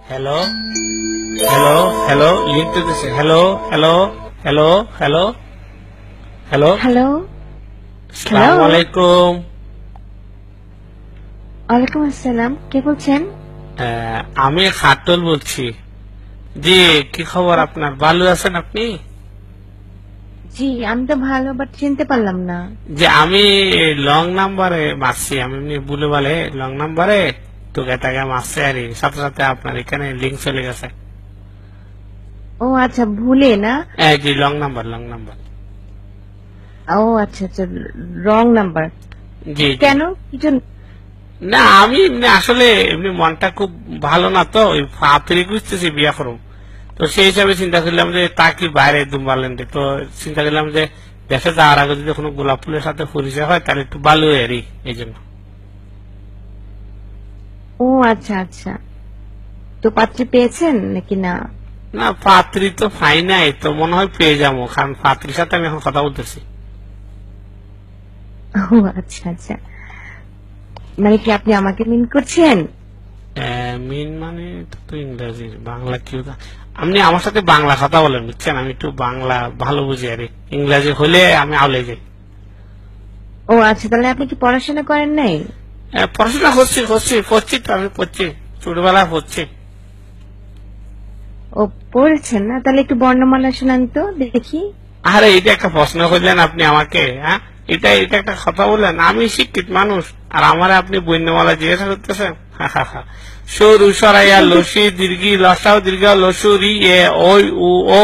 Hello hello hello link তো দিছে। Hello hello hello hello hello hello আসসালামু আলাইকুম। ওয়ালাইকুম আসসালাম, কে বলছেন? আমি খাটুল বলছি। জি, কি খবর আপনার? ভালো আছেন আপনি? জি আমি তো ভালো, বাট চিনতে পারলাম না। যে আমি লং নাম্বারে মারছি, আমি এমনি ভুলে বলে লং নাম্বারে তোকে টাকা মারছে আর সাথে সাথে আপনার এখানে লিঙ্ক চলে গেছে। ও আচ্ছা, ভুলে না? জি লং নাম্বার লং নাম্বার। ও আচ্ছা আচ্ছা, রং নাম্বার। জি কেন, কিছু? না, আমি এমনি আসলে এমনি মনটা খুব ভালো না, তো ওই ফাতরি খুঁজতেছি বিয়া করুম। তো সেই হিসাবে চিন্তা করলাম যে তা কি বাইরে দুমবালেন, তো চিন্তা করলাম যে দেশে যাওয়ার আগে যদি কোনো গোলাপ ফুলের সাথে পরিচয় হয় তাহলে একটু ভালো হয় আর এই জন্য। ও আচ্ছা আচ্ছা, তো পাত্রী পেয়েছেন নাকি না? না, পাত্রী তো পাই নাই, তো মনে হয় পেয়ে যাবো, কারণ পাত্রীর সাথে আমি এখন কথা বলতেছি। ও আচ্ছা আচ্ছা, মানে কি আপনি আমাকে মিন করছেন? মিন মানে তো ইংরেজি, বাংলা কি? আপনি আমার সাথে বাংলা কথা বলেন, বুঝছেন? আমি একটু বাংলা ভালো বুঝি আর ইংরেজি হলে আমি আউলে যাই। ও আচ্ছা, তাহলে আপনি কি পড়াশোনা করেন নাই? পড়াশোনা পড়ছি তো, আমি পড়ছি, ছোটবেলায় পড়ছি। ও পড়েছেন না? তাহলে একটু বর্ণমালা শোনান তো দেখি। আরে এটা একটা প্রশ্ন করলেন আপনি আমাকে, হ্যাঁ? এটা এটা একটা কথা বললেন? আমি শিক্ষিত মানুষ আর আমার আপনি বন্যমালা জিজ্ঞাসা করতেছেন? সরু সরাইয়া লসি দীর্ঘি লসাও দীর্ঘ লসু রি এ ওই উ ও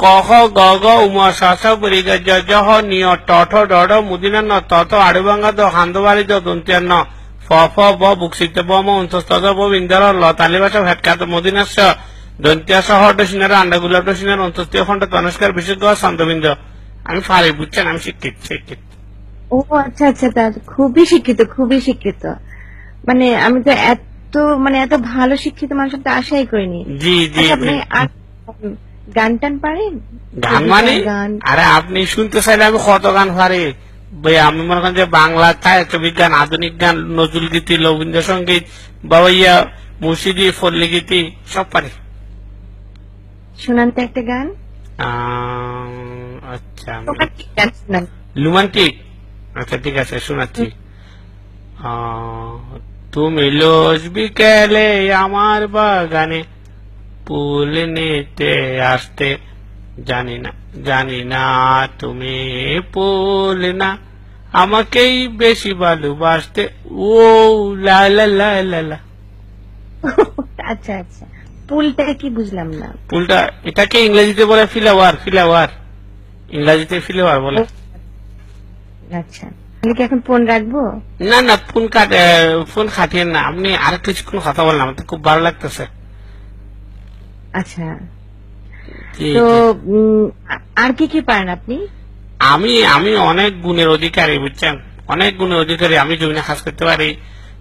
ক খ গ গ উমা সস পরি গ জ জ হ নিয় ট ঠ ড ঢ মুদিনা ন ত ত আড়ুবাঙ্গা দ হান্দবাড়ি দ দন্তিয়া ন ফ ফ ব বুকসিত ব ম অন্তস্থ ব বিন্দার ল তালিবাসা ভেটকাত মদিনাস দন্তিয়া সহ ডসিনার আন্ডা গুলাব ডসিনার অন্তস্থীয় খন্ড তনস্কার বিশেষ ছন্দবিন্দ। আমি পারি, বুঝছেন? আমি শিক্ষিত শিক্ষিত। ও আচ্ছা আচ্ছা, তা খুবই শিক্ষিত, খুবই শিক্ষিত। মানে আমি তো এত ভালো শিক্ষিত মানুষের তো আশাই করিনি। জি জি। আচ্ছা, আপনি গান টান পারেন? গান মানে? আরে আপনি শুনতে চাইলে আমি কত গান পারি ভাই। আমি মনে করেন যে বাংলা সাহিত্য বিজ্ঞান, আধুনিক গান, নজরুল গীতি, রবীন্দ্রসঙ্গীত, বাবাইয়া, মুর্শিদি, পল্লী গীতি সব পারি। শোনান তো একটা গান। আচ্ছা, রোমান্টিক গান শোনান। রোমান্টিক? আচ্ছা ঠিক আছে, শোনাচ্ছি। তুমি লোজ বিকেলে আমার বাগানে ফুল নিতে আসতে, জানি না তুমি ফুল না, আমাকেই বেশি ভালোবাসতে। ও লা লা লা লা লা। আচ্ছা আচ্ছা, পুলটা কি বুঝলাম না। ফুলটা এটাকে ইংরেজিতে বলে ফ্লাওয়ার, ফ্লাওয়ার ইংরেজিতে ফ্লাওয়ার বলে। আচ্ছা, আমি কি এখন ফোন রাখবো? না না, ফোন খাটিয়ে না, আপনি আর কিছুক্ষণ কথা বললাম, আমার তো খুব ভালো লাগতেছে। আচ্ছা, তো আর কি কি পারেন আপনি? আমি অনেক গুণের অধিকারী, বুঝছেন? অনেক গুণের অধিকারী। আমি জমিনে কাজ করতে পারি,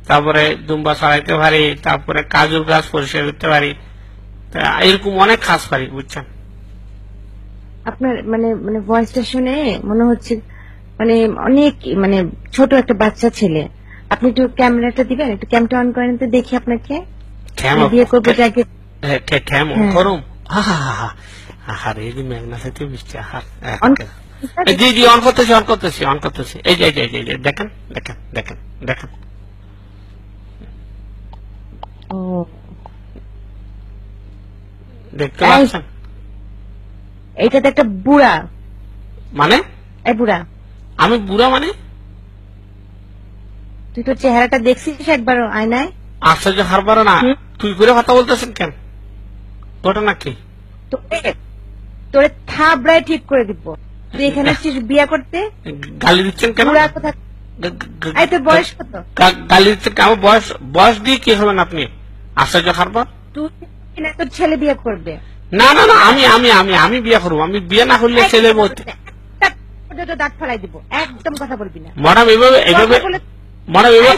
তারপরে দুম্বা ছড়াইতে পারি, তারপরে কাজুর গাছ পরিষ্কার করতে পারি, এরকম অনেক কাজ পারি, বুঝছেন? আপনার মানে মানে ভয়েসটা শুনে মনে হচ্ছে মানে অনেক মানে ছোট একটা বাচ্চা ছেলে। আপনি একটু ক্যামেরাটা দিবেন, একটু ক্যামটা অন করেন তো দেখি আপনাকে। বিয়ে করবো যাকে করুম। আহারে এই যে মেঘনা সাথে বৃষ্টি, জি জি, অন করতেছি। এই যে দেখেন দেখেন দেখেন দেখেন। ও দেখতে পাচ্ছেন? এইটা তো একটা বুড়া। মানে? এই বুড়া? আমি বুড়া মানে? তুই তো চেহারাটা দেখছিস একবার আয়নায়? আশ্চর্য হারবার না, তুই করে কথা বলতেছেন কেন? ঘটনা কি? তোরে থাবড়ায় ঠিক করে দিব। তুই এখানে আসছিস বিয়া করতে? গালি দিচ্ছেন কেন? বুড়া কোথা? এই তোর বয়স কত? গালি দিচ্ছেন কেন? বয়স দিয়ে কি হবেন আপনি? আশ্চর্য হারবার। তুই কিনা তোর ছেলে বিয়ে করবে? না না না, আমি বিয়ে করবো। আমি বিয়ে না করলে ছেলে মধ্যে দাঁত ফেলাই দিব, একদম কথা বলবি না। ম্যাডাম এভাবে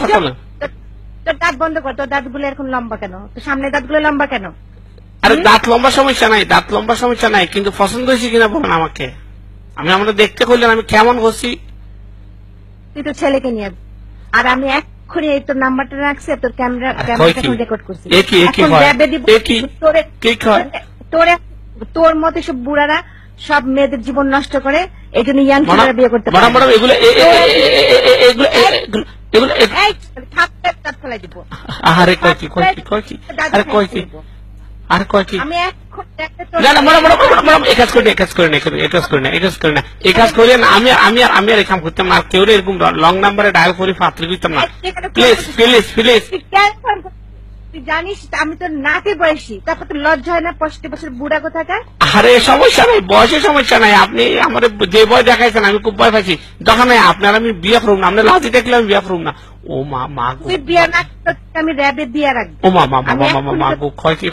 কথা বলেন। তোর দাঁত বন্ধ কর। তোর দাঁতগুলো এখন লম্বা কেন? তোর সামনে দাঁতগুলো লম্বা কেন? আরে দাঁত লম্বা সমস্যা নাই, কিন্তু পছন্দ হয়েছে কিনা বলেন আমাকে। আমি আমরা দেখতে করলেন আমি কেমন করছি। তুই তো ছেলেকে নিয়ে, আর আমি এক্ষুনি এই তোর নাম্বারটা রাখছে, তোর ক্যামেরাটা রেকর্ড করছি। এখন র্যাবে দিব তোর মতো সব বুড়ারা সব মেয়েদের জীবন নষ্ট করে, এই জন্য ইয়াং ছেলেরা বিয়ে করতে পারে। ম্যাডাম এগুলো ফেলাই দিব। আরে কয় কি আরে কয় কি আর কয় কি? আমি এখন না না ম্যাডাম এই কাজ করি না আমি আর এই কাম করতাম না, কেউ এরকম লং নাম্বারে ডায়াল করে পাত্র দিতাম না। প্লিজ তুই জানিস আমি তো নাকে বয়সী, তারপর তো লজ্জা হয় না 65 বছর বুড়া কোথাকার? আরে সমস্যা নাই, বয়সের সমস্যা নাই, আপনি আমার যে বয় দেখাইছেন আমি খুব ভয় পাইছি, দরকার নাই আপনার আমি বিয়ে করব না, আপনার লাজি দেখলে আমি বিয়ে করব না। ও মা তুই বিয়ে না করতে আমি র্যাবে বিয়ে রাখবো। ও মা গো ক্ষয় কি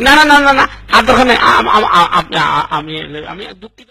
না আর দরকার নাই, আমি দুঃখিত।